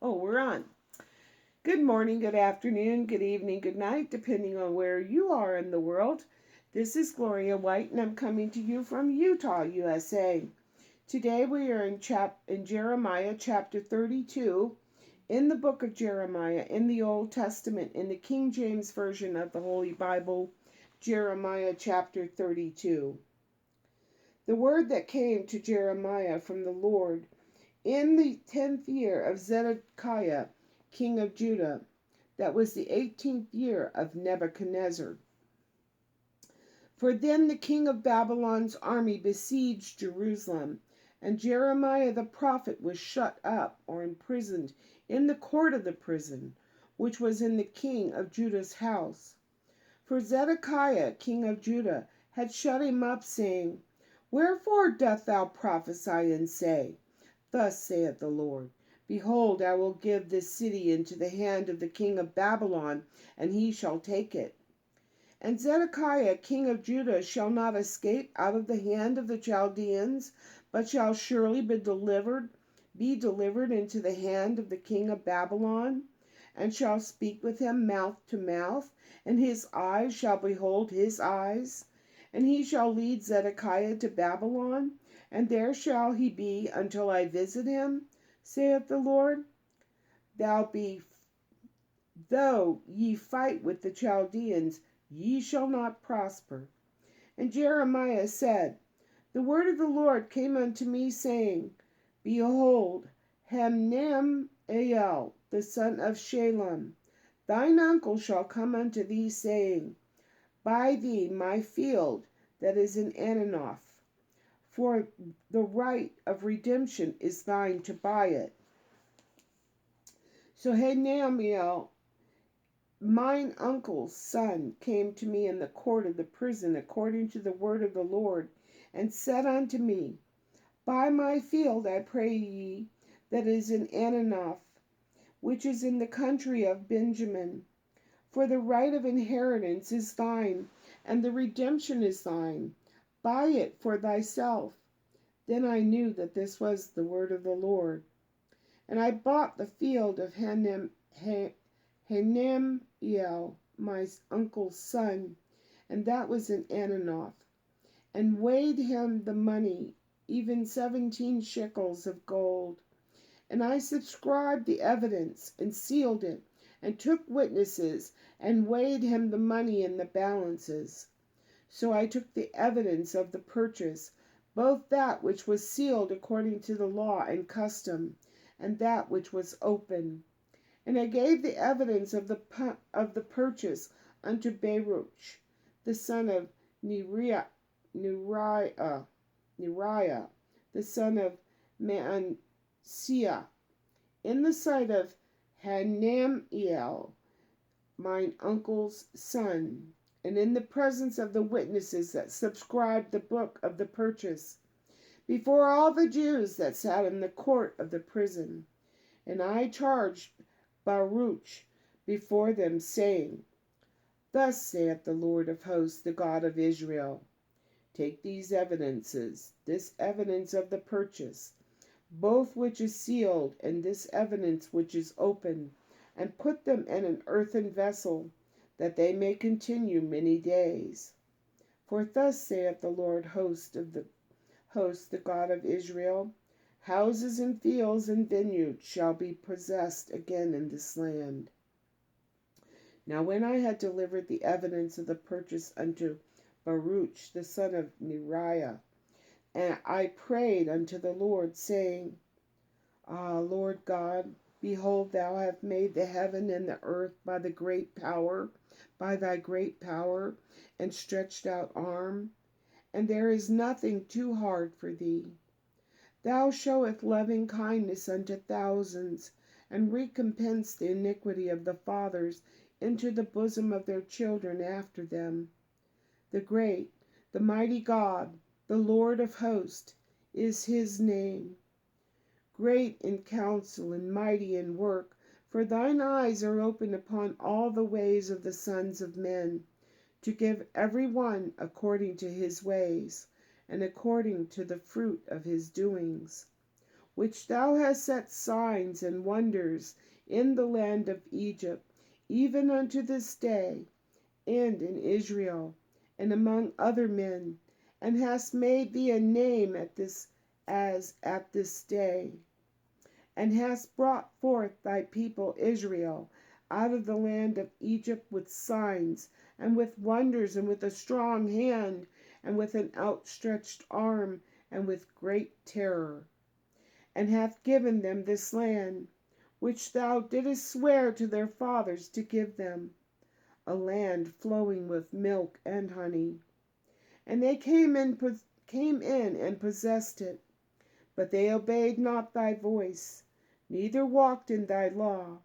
Oh, we're on. Good morning, good afternoon, good evening, good night, depending on where you are in the world. This is Gloria White, and I'm coming to you from Utah, USA. Today we are in Jeremiah chapter 32, in the book of Jeremiah, in the Old Testament, in the King James Version of the Holy Bible, Jeremiah chapter 32. The word that came to Jeremiah from the Lord in the 10th year of Zedekiah, king of Judah, that was the 18th year of Nebuchadnezzar. For then the king of Babylon's army besieged Jerusalem, and Jeremiah the prophet was shut up or imprisoned in the court of the prison, which was in the king of Judah's house. For Zedekiah, king of Judah, had shut him up, saying, Wherefore doth thou prophesy and say, Thus saith the Lord, Behold, I will give this city into the hand of the king of Babylon, and he shall take it. And Zedekiah king of Judah shall not escape out of the hand of the Chaldeans, but shall surely be delivered into the hand of the king of Babylon, and shall speak with him mouth to mouth, and his eyes shall behold his eyes. And he shall lead Zedekiah to Babylon, and there shall he be until I visit him, saith the Lord. Though ye fight with the Chaldeans, ye shall not prosper. And Jeremiah said, The word of the Lord came unto me, saying, Behold, Hanameel, the son of Shallum, thine uncle, shall come unto thee, saying, Buy thee my field that is in Anathoth, for the right of redemption is thine to buy it. So Hanameel, mine uncle's son, came to me in the court of the prison according to the word of the Lord, and said unto me, Buy my field, I pray ye, that is in Anathoth, which is in the country of Benjamin. For the right of inheritance is thine, and the redemption is thine. Buy it for thyself. Then I knew that this was the word of the Lord. And I bought the field of Hanameel, my uncle's son, and that was in Anathoth, and weighed him the money, even 17 shekels of gold. And I subscribed the evidence, and sealed it, and took witnesses, and weighed him the money in the balances. So I took the evidence of the purchase, both that which was sealed according to the law and custom, and that which was open. And I gave the evidence of the purchase unto Baruch, the son of Neriah, the son of Maaseiah, in the sight of Hanameel, mine uncle's son, and in the presence of the witnesses that subscribed the book of the purchase, before all the Jews that sat in the court of the prison. And I charged Baruch before them, saying, Thus saith the Lord of hosts, the God of Israel, Take these evidences, this evidence of the purchase, both which is sealed, and this evidence which is open, and put them in an earthen vessel, that they may continue many days. For thus saith the Lord the God of Israel, Houses and fields and vineyards shall be possessed again in this land. Now when I had delivered the evidence of the purchase unto Baruch the son of Neriah, and I prayed unto the Lord, saying, Lord God, behold, thou hast made the heaven and the earth by thy great power, and stretched out arm, and there is nothing too hard for thee. Thou showest loving kindness unto thousands, and recompense the iniquity of the fathers into the bosom of their children after them. The great, the mighty God, the Lord of hosts, is his name. Great in counsel and mighty in work, for thine eyes are open upon all the ways of the sons of men, to give every one according to his ways, and according to the fruit of his doings. which thou hast set signs and wonders in the land of Egypt, even unto this day, and in Israel, and among other men, and hast made thee a name as at this day, and hast brought forth thy people Israel out of the land of Egypt with signs, and with wonders, and with a strong hand, and with an outstretched arm, and with great terror, and hath given them this land, which thou didst swear to their fathers to give them, a land flowing with milk and honey. And they came in and possessed it, but they obeyed not thy voice, neither walked in thy law.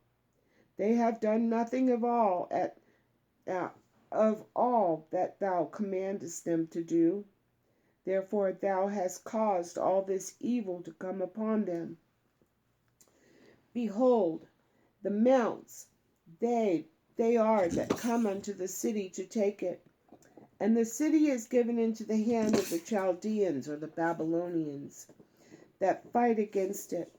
They have done nothing of all that thou commandest them to do. Therefore thou hast caused all this evil to come upon them. Behold, the mounts, they are that come unto the city to take it. And the city is given into the hand of the Chaldeans, or the Babylonians, that fight against it,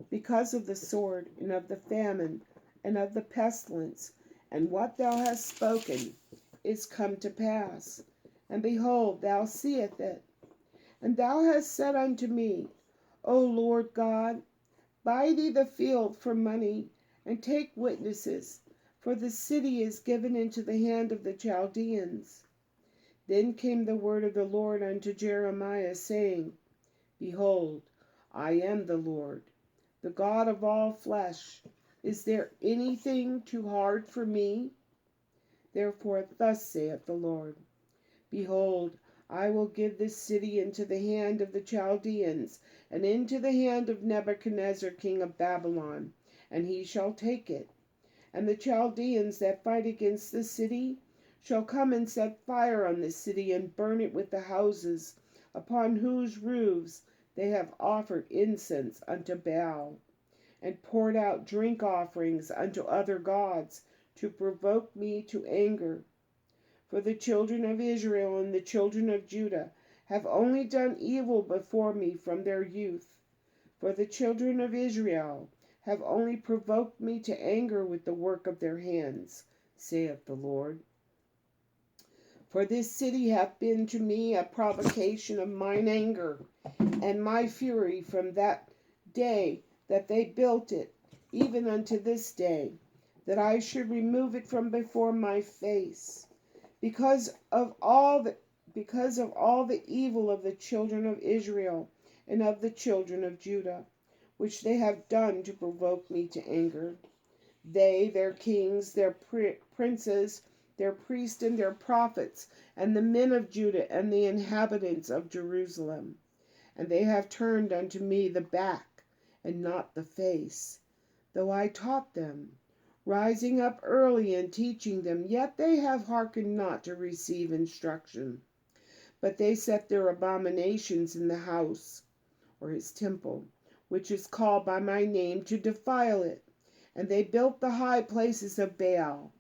because of the sword, and of the famine, and of the pestilence. And what thou hast spoken is come to pass. And behold, thou seest it. And thou hast said unto me, O Lord God, buy thee the field for money, and take witnesses, for the city is given into the hand of the Chaldeans. Then came the word of the Lord unto Jeremiah, saying, Behold, I am the Lord, the God of all flesh. Is there anything too hard for me? Therefore thus saith the Lord, Behold, I will give this city into the hand of the Chaldeans, and into the hand of Nebuchadnezzar king of Babylon, and he shall take it. And the Chaldeans that fight against the city shall come and set fire on the city, and burn it with the houses, upon whose roofs they have offered incense unto Baal, and poured out drink offerings unto other gods, to provoke me to anger. For the children of Israel and the children of Judah have only done evil before me from their youth. For the children of Israel have only provoked me to anger with the work of their hands, saith the Lord. For this city hath been to me a provocation of mine anger and my fury from that day that they built it, even unto this day, that I should remove it from before my face, because of all the evil of the children of Israel and of the children of Judah, which they have done to provoke me to anger. They, their kings, their princes, their priests and their prophets, and the men of Judah and the inhabitants of Jerusalem. And they have turned unto me the back, and not the face, though I taught them, rising up early and teaching them, yet they have hearkened not to receive instruction. But they set their abominations in the house, or his temple, which is called by my name, to defile it. And they built the high places of Baal,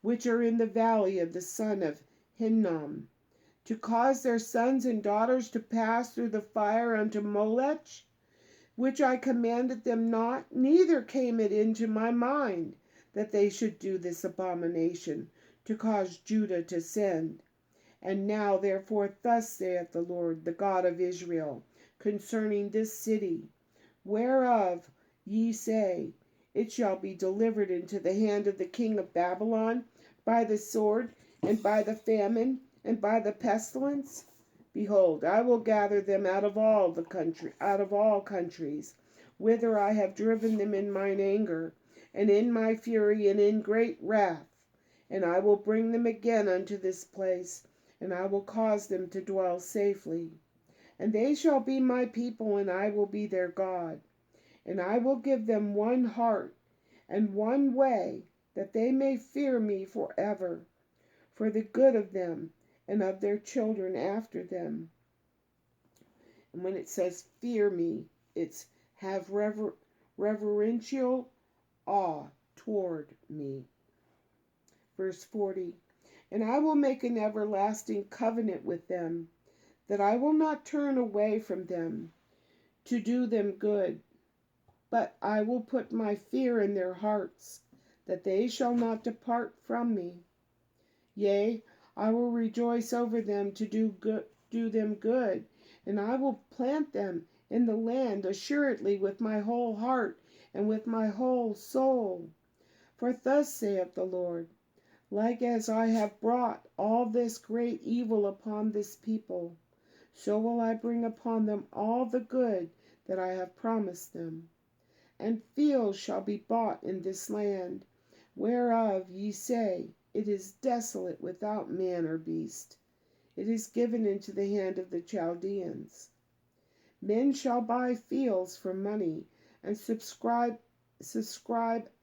which are in the valley of the son of Hinnom, to cause their sons and daughters to pass through the fire unto Molech, which I commanded them not, neither came it into my mind that they should do this abomination, to cause Judah to sin. And now, therefore, thus saith the Lord, the God of Israel, concerning this city, whereof ye say, It shall be delivered into the hand of the king of Babylon by the sword, and by the famine, and by the pestilence. Behold, I will gather them out of all countries, whither I have driven them in mine anger, and in my fury, and in great wrath. And I will bring them again unto this place, and I will cause them to dwell safely. And they shall be my people, and I will be their God. And I will give them one heart and one way, that they may fear me forever, for the good of them and of their children after them. And when it says fear me, it's have reverential awe toward me. Verse 40, And I will make an everlasting covenant with them, that I will not turn away from them, to do them good, But I will put my fear in their hearts, that they shall not depart from me. Yea, I will rejoice over them to do them good, and I will plant them in the land assuredly with my whole heart and with my whole soul. For thus saith the Lord, like as I have brought all this great evil upon this people, so will I bring upon them all the good that I have promised them. And fields shall be bought in this land, whereof ye say, it is desolate without man or beast. It is given into the hand of the Chaldeans. Men shall buy fields for money, and subscribe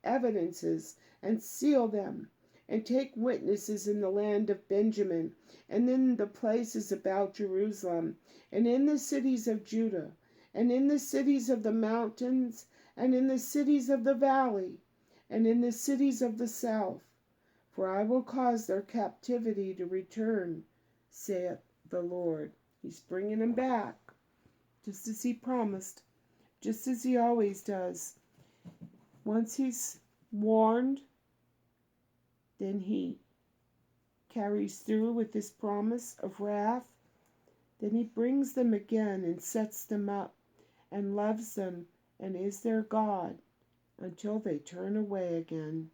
evidences, and seal them, and take witnesses in the land of Benjamin, and in the places about Jerusalem, and in the cities of Judah, and in the cities of the mountains, and in the cities of the valley, and in the cities of the south. For I will cause their captivity to return, saith the Lord. He's bringing them back, just as he promised, just as he always does. Once he's warned, then he carries through with his promise of wrath. Then he brings them again and sets them up and loves them and is their God until they turn away again.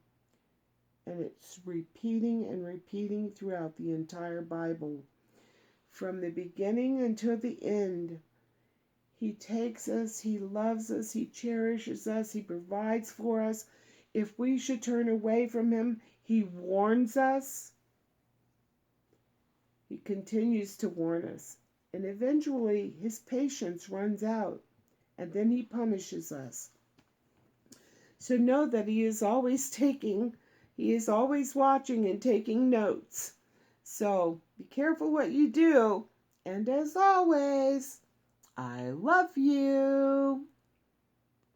And it's repeating and repeating throughout the entire Bible. From the beginning until the end, he takes us, he loves us, he cherishes us, he provides for us. If we should turn away from him, he warns us. He continues to warn us. And eventually, his patience runs out, and then he punishes us. So know that he is always watching and taking notes. So be careful what you do. And as always, I love you.